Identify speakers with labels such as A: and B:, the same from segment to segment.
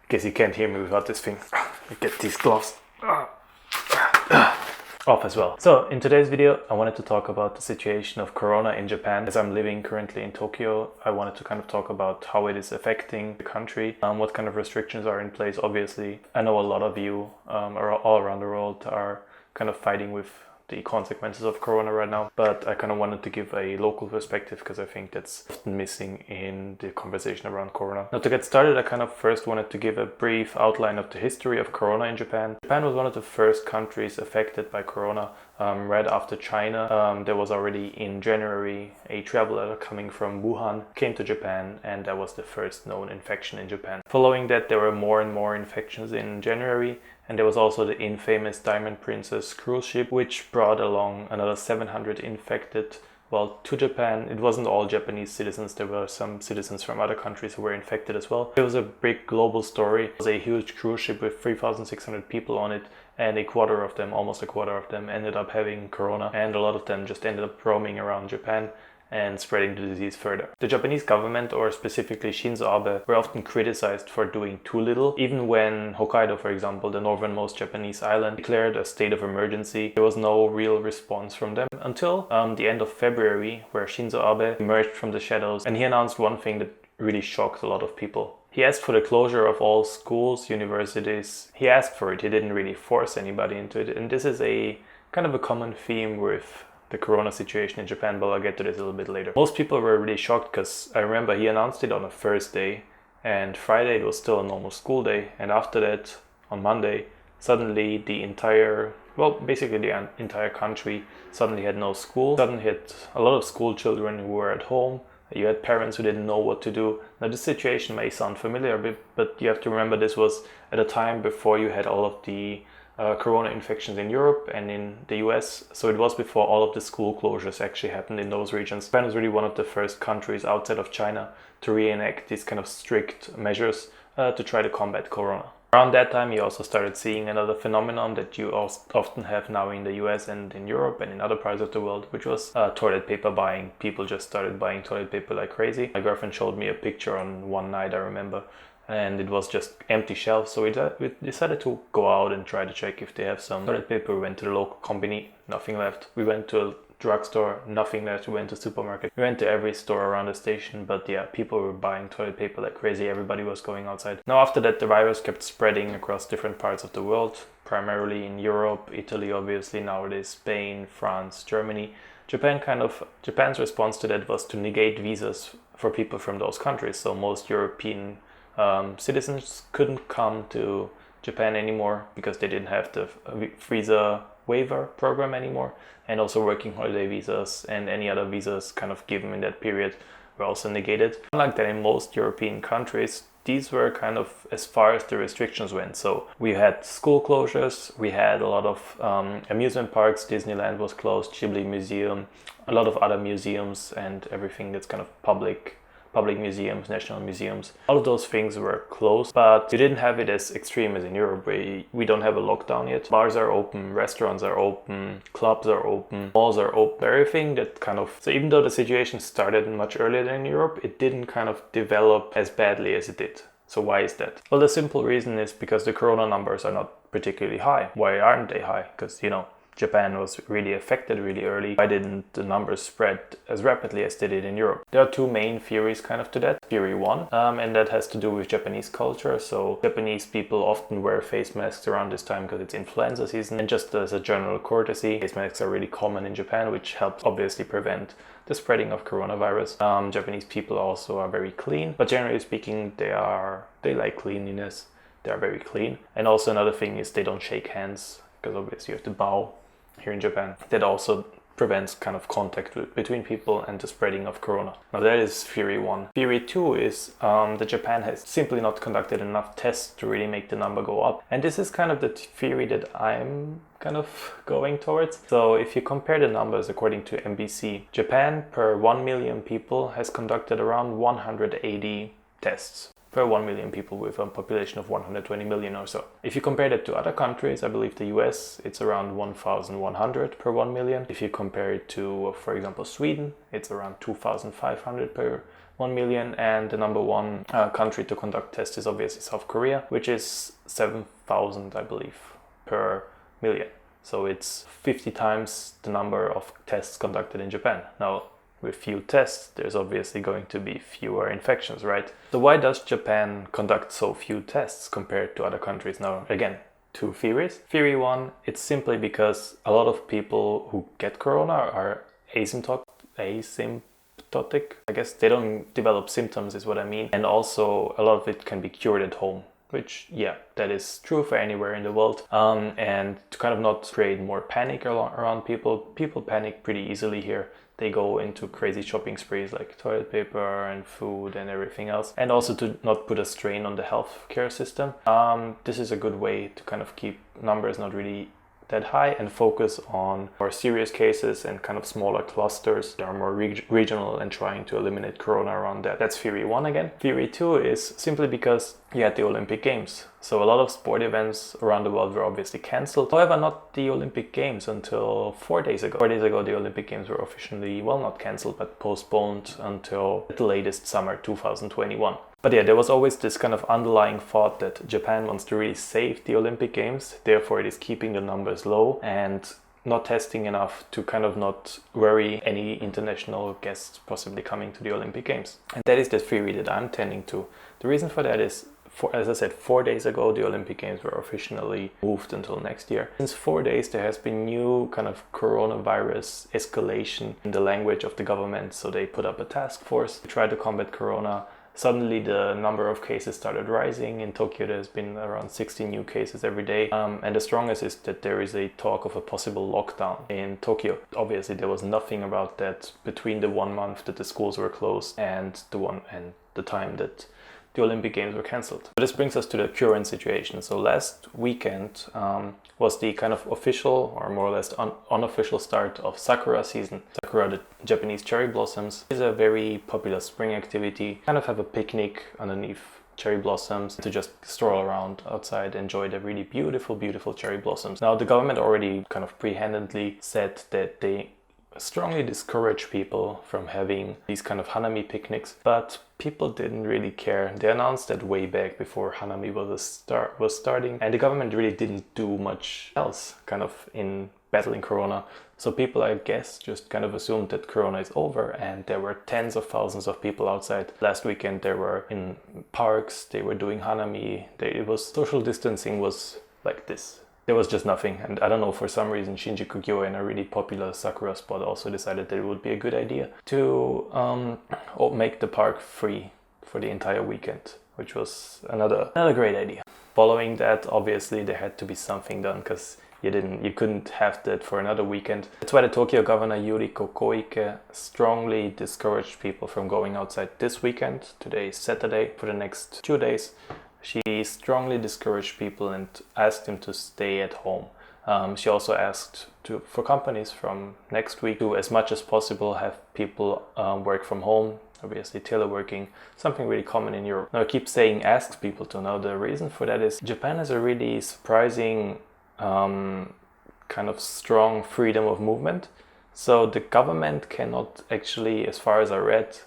A: Guess you can't hear me without this thing. Let me get these gloves off as well. So in today's video, I wanted to talk about the situation of Corona in Japan. As I'm living currently in Tokyo, I wanted to kind of talk about how it is affecting the country, what kind of restrictions are in place. Obviously, I know a lot of you all around the world are kind of fighting with the consequences of Corona right now, but I kind of wanted to give a local perspective because I think that's often missing in the conversation around Corona. Now, to get started, I kind of first wanted to give a brief outline of the history of Corona in Japan. Japan was one of the first countries affected by Corona. Right after China, there was already in January a traveler coming from Wuhan came to Japan, and that was the first known infection in Japan. Following that, there were more and more infections in January, and there was also the infamous Diamond Princess cruise ship, which brought along another 700 infected to Japan. It wasn't all Japanese citizens, there were some citizens from other countries who were infected as well. It was a big global story. It was a huge cruise ship with 3,600 people on it, and almost a quarter of them ended up having Corona, and a lot of them just ended up roaming around Japan and spreading the disease further. The Japanese government, or specifically Shinzo Abe, were often criticized for doing too little. Even when Hokkaido, for example, the northernmost Japanese island, declared a state of emergency, there was no real response from them until the end of February, where Shinzo Abe emerged from the shadows and he announced one thing that really shocked a lot of people. He asked for the closure of all schools, universities. He asked for it, he didn't really force anybody into it, and this is a kind of a common theme with the Corona situation in Japan, but I'll get to this a little bit later. Most people were really shocked because I remember he announced it on a Thursday, and Friday it was still a normal school day, and after that, on Monday, suddenly the entire country suddenly had no school. Suddenly had a lot of school children who were at home. You had parents who didn't know what to do. Now this situation may sound familiar, but you have to remember this was at a time before you had all of the Corona infections in Europe and in the US, so it was before all of the school closures actually happened in those regions. Japan was really one of the first countries outside of China to reenact these kind of strict measures to try to combat Corona. Around that time, you also started seeing another phenomenon that you often have now in the US and in Europe and in other parts of the world, which was toilet paper buying. People just started buying toilet paper like crazy. My girlfriend showed me a picture on one night, I remember, and it was just empty shelves, so we decided to go out and try to check if they have some toilet paper. We went to the local company, nothing left. We went to a drugstore, nothing left. We went to supermarket. We went to every store around the station, but yeah, people were buying toilet paper like crazy. Everybody was going outside. Now after that, the virus kept spreading across different parts of the world, primarily in Europe, Italy obviously, nowadays Spain, France, Germany. Japan's response to that was to negate visas for people from those countries, so most European citizens couldn't come to Japan anymore because they didn't have the visa waiver program anymore, and also working holiday visas and any other visas kind of given in that period were also negated. Unlike that in most European countries, these were kind of as far as the restrictions went. So we had school closures, we had a lot of amusement parks, Disneyland was closed, Ghibli Museum, a lot of other museums and everything that's kind of public museums, national museums. All of those things were closed, but we didn't have it as extreme as in Europe. We don't have a lockdown yet. Bars are open, restaurants are open, clubs are open, malls are open, everything that so even though the situation started much earlier than in Europe, it didn't kind of develop as badly as it did. So why is that? Well, the simple reason is because the Corona numbers are not particularly high. Why aren't they high? Because, Japan was really affected really early. Why didn't the numbers spread as rapidly as they did in Europe? There are two main theories kind of to that. Theory one, and that has to do with Japanese culture. So Japanese people often wear face masks around this time because it's influenza season, and just as a general courtesy, face masks are really common in Japan, which helps obviously prevent the spreading of coronavirus. Japanese people also are very clean, but generally speaking, they like cleanliness. They are very clean. And also another thing is they don't shake hands because obviously you have to bow here in Japan. That also prevents kind of contact between people and the spreading of Corona. Now that is theory one. Theory two is that Japan has simply not conducted enough tests to really make the number go up. And this is kind of the theory that I'm kind of going towards. So if you compare the numbers according to MBC, Japan per 1 million people has conducted around 180 tests per 1 million people with a population of 120 million or so. If you compare that to other countries, I believe the US, it's around 1,100 per 1 million. If you compare it to, for example, Sweden, it's around 2,500 per 1 million, and the number one country to conduct tests is obviously South Korea, which is 7,000, I believe, per million. So it's 50 times the number of tests conducted in Japan. Now, with few tests, there's obviously going to be fewer infections, right? So why does Japan conduct so few tests compared to other countries? Now, again, two theories. Theory one, it's simply because a lot of people who get corona are asymptotic. I guess they don't develop symptoms is what I mean. And also a lot of it can be cured at home, which, yeah, that is true for anywhere in the world. And to kind of not create more panic around people panic pretty easily here. They go into crazy shopping sprees like toilet paper and food and everything else. And also to not put a strain on the healthcare system. This is a good way to kind of keep numbers not really that high and focus on more serious cases and kind of smaller clusters that are more regional and trying to eliminate corona around that. That's theory one again. Theory two is simply because you had the Olympic Games. So a lot of sport events around the world were obviously cancelled. However, not the Olympic Games until 4 days ago. 4 days ago, the Olympic Games were officially, well, not cancelled, but postponed until at the latest summer 2021. But yeah, there was always this kind of underlying thought that Japan wants to really save the Olympic Games. Therefore, it is keeping the numbers low and not testing enough to kind of not worry any international guests possibly coming to the Olympic Games. And that is the theory that I'm tending to. The reason for that is, as I said, 4 days ago, the Olympic Games were officially moved until next year. Since 4 days, there has been new kind of coronavirus escalation in the language of the government. So they put up a task force to try to combat corona. Suddenly the number of cases started rising. In Tokyo there's been around 60 new cases every day. And the strongest is that there is a talk of a possible lockdown in Tokyo. Obviously there was nothing about that between the 1 month that the schools were closed and the time that the Olympic Games were cancelled. This brings us to the current situation. So last weekend was the kind of official or more or less unofficial start of Sakura season. Sakura, the Japanese cherry blossoms, is a very popular spring activity. Kind of have a picnic underneath cherry blossoms to just stroll around outside, enjoy the really beautiful, beautiful cherry blossoms. Now the government already kind of pre-handedly said that they strongly discourage people from having these kind of Hanami picnics, but people didn't really care. They announced that way back before Hanami was starting, and the government really didn't do much else kind of in battling corona. So people, I guess, just kind of assumed that corona is over, and there were tens of thousands of people outside. Last weekend they were in parks, they were doing Hanami, social distancing was like this. There was just nothing, and I don't know, for some reason Shinjuku-gyoen, a really popular Sakura spot, also decided that it would be a good idea to make the park free for the entire weekend, which was another great idea. Following that, obviously there had to be something done, because you couldn't have that for another weekend. That's why the Tokyo governor Yuriko Koike strongly discouraged people from going outside this weekend. Today is Saturday, for the next 2 days. She strongly discouraged people and asked them to stay at home. She also asked for companies from next week to, as much as possible, have people work from home. Obviously teleworking, something really common in Europe. Now I keep saying asks people to. Now the reason for that is Japan has a really surprising kind of strong freedom of movement. So the government cannot actually, as far as I read,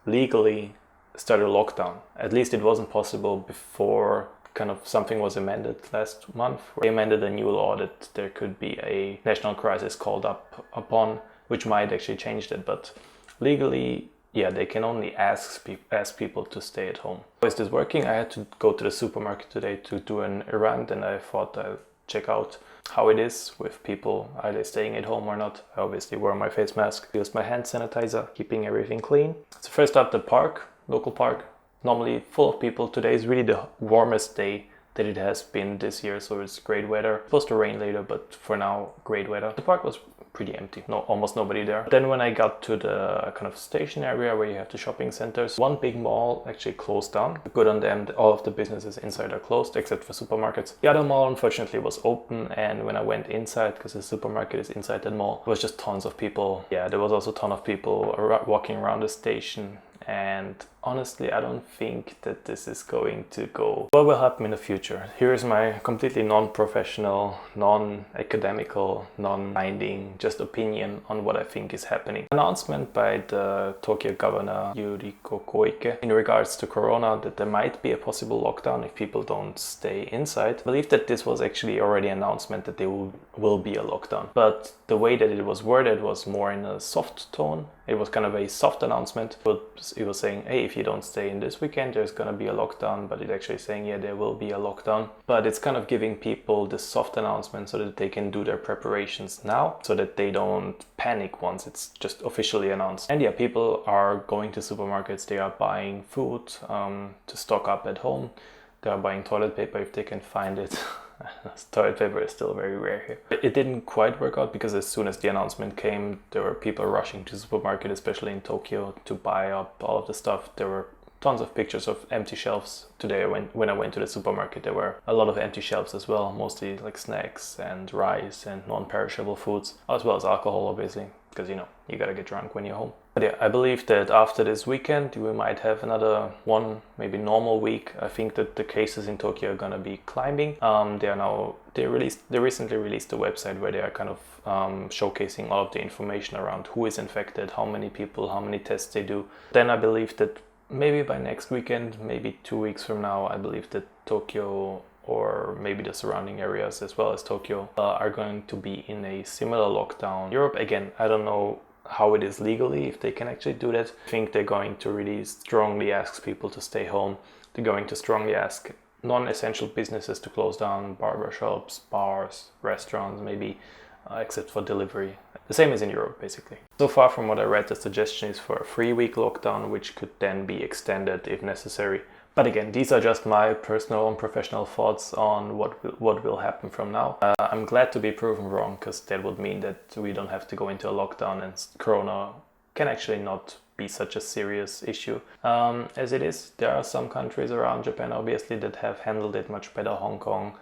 A: legally start a lockdown. At least it wasn't possible before kind of something was amended last month. They amended a new law that there could be a national crisis called upon, which might actually change that. But legally, yeah, they can only ask people to stay at home. How is this working? I had to go to the supermarket today to do an errand, and I thought I'll check out how it is with people. Are they staying at home or not? I obviously wore my face mask, used my hand sanitizer, keeping everything clean. So first up, the park. Local park, normally full of people. Today is really the warmest day that it has been this year, so it's great weather. It's supposed to rain later, but for now, great weather. The park was pretty empty, almost nobody there. Then when I got to the kind of station area where you have the shopping centers, one big mall actually closed down. Good on them, all of the businesses inside are closed except for supermarkets. The other mall unfortunately was open, and when I went inside, because the supermarket is inside the mall, there was just tons of people. Yeah, there was also a ton of people walking around the station, and honestly, I don't think that this is going to go. What will happen in the future? Here is my completely non-professional, non-academical, non-binding, just opinion on what I think is happening. Announcement by the Tokyo governor Yuriko Koike in regards to Corona that there might be a possible lockdown if people don't stay inside. I believe that this was actually already an announcement that there will be a lockdown. But the way that it was worded was more in a soft tone. It was kind of a soft announcement, but it was saying, hey, if you don't stay in this weekend, there's going to be a lockdown. But it's actually saying, yeah, there will be a lockdown. But it's kind of giving people this soft announcement so that they can do their preparations now, so that they don't panic once it's just officially announced. And yeah, people are going to supermarkets, they are buying food to stock up at home. They are buying toilet paper if they can find it. Toilet paper is still very rare here. It didn't quite work out because as soon as the announcement came, there were people rushing to the supermarket, especially in Tokyo, to buy up all of the stuff. There were tons of pictures of empty shelves. Today when I went to the supermarket, there were a lot of empty shelves as well, mostly like snacks and rice and non-perishable foods, as well as alcohol, obviously, because you gotta get drunk when you're home. But yeah, I believe that after this weekend we might have another one, maybe normal week. I think that the cases in Tokyo are gonna be climbing. They recently released a website where they are kind of showcasing all of the information around who is infected, how many people, how many tests they do. Then I believe that maybe by next weekend, maybe 2 weeks from now, I believe that Tokyo or maybe the surrounding areas as well as Tokyo are going to be in a similar lockdown. Europe, again, I don't know how it is legally, if they can actually do that. I think they're going to really strongly ask people to stay home. They're going to strongly ask non-essential businesses to close down, barbershops, bars, restaurants, maybe, except for delivery. The same as in Europe, basically. So far from what I read, the suggestion is for a 3-week lockdown, which could then be extended if necessary. But again, these are just my personal and professional thoughts on what will happen from now. I'm glad to be proven wrong, because that would mean that we don't have to go into a lockdown and Corona can actually not be such a serious issue as it is. There are some countries around Japan, obviously, that have handled it much better. Hong Kong,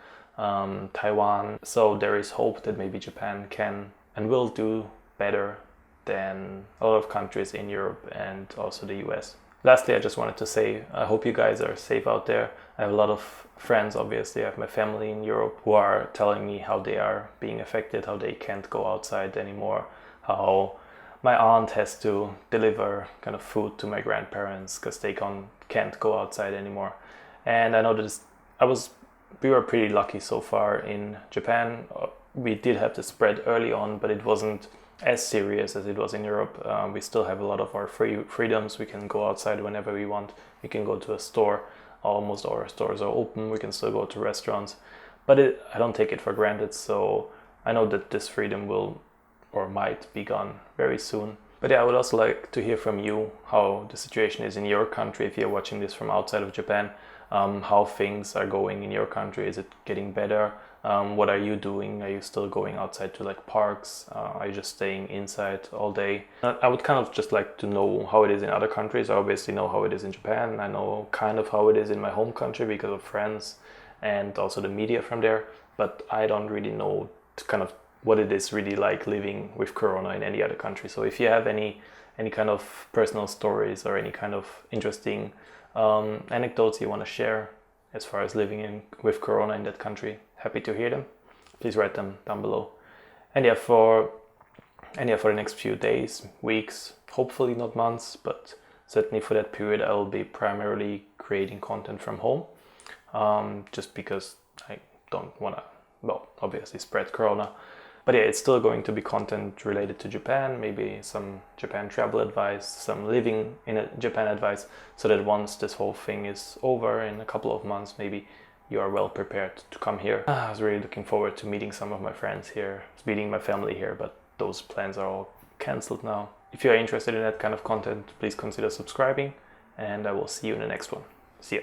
A: Taiwan. So there is hope that maybe Japan can and will do better than a lot of countries in Europe and also the US. Lastly, I just wanted to say, I hope you guys are safe out there. I have a lot of friends, obviously. I have my family in Europe who are telling me how they are being affected, how they can't go outside anymore, how my aunt has to deliver kind of food to my grandparents because they can't go outside anymore. And I know that we were pretty lucky so far in Japan. We did have the spread early on, but it wasn't as serious as it was in Europe. We still have a lot of our freedoms. We can go outside whenever we want. We can go to a store. Almost all our stores are open. We can still go to restaurants. But I don't take it for granted. So I know that this freedom will or might be gone very soon. But yeah, I would also like to hear from you how the situation is in your country. If you're watching this from outside of Japan, how things are going in your country. Is it getting better? What are you doing? Are you still going outside to like parks? Are you just staying inside all day? I would kind of just like to know how it is in other countries. I obviously know how it is in Japan. I know kind of how it is in my home country because of friends and also the media from there. But I don't really know kind of what it is really like living with Corona in any other country. So if you have any kind of personal stories or any kind of interesting anecdotes you want to share as far as living with Corona in that country, happy to hear them. Please write them down below. And yeah, for the next few days, weeks, hopefully not months, but certainly for that period, I will be primarily creating content from home, just because I don't want to, obviously spread Corona. But yeah, it's still going to be content related to Japan, maybe some Japan travel advice, some living in Japan advice, so that once this whole thing is over in a couple of months, maybe you are well prepared to come here. I was really looking forward to meeting some of my friends here, meeting my family here, but those plans are all cancelled now. If you are interested in that kind of content, please consider subscribing, and I will see you in the next one. See ya.